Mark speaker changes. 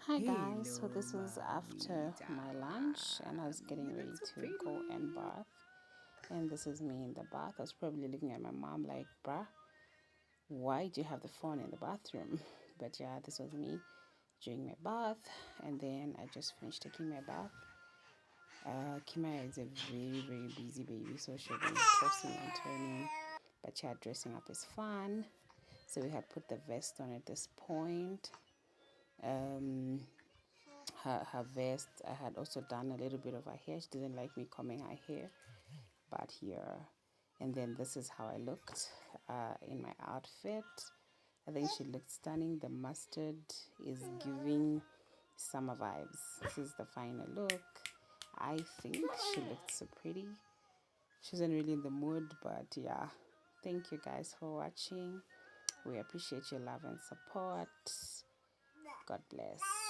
Speaker 1: Hi guys, so
Speaker 2: Hello,
Speaker 1: this is after my lunch and I was getting ready
Speaker 2: so
Speaker 1: to go and
Speaker 2: pretty.
Speaker 1: bath. And this is me in the bath. I was probably looking at my mom like, bruh, why do you have the phone in the bathroom? But yeah, this was me during my bath. And then I just finished taking my bath. Kima is a very, very busy baby, so she'll be tossing and turning. But yeah, dressing up is fun. So we had put the vest on at this point. Um, her vest. I had also done a little bit of her hair. She didn't like me combing her hair, but here. And then this is how I looked in my outfit. I think she looked stunning. The mustard is giving summer vibes. This is the final look. I think she looked so pretty. She wasn't really in the mood, but yeah. Thank you guys for watching. We appreciate your love and support. God bless.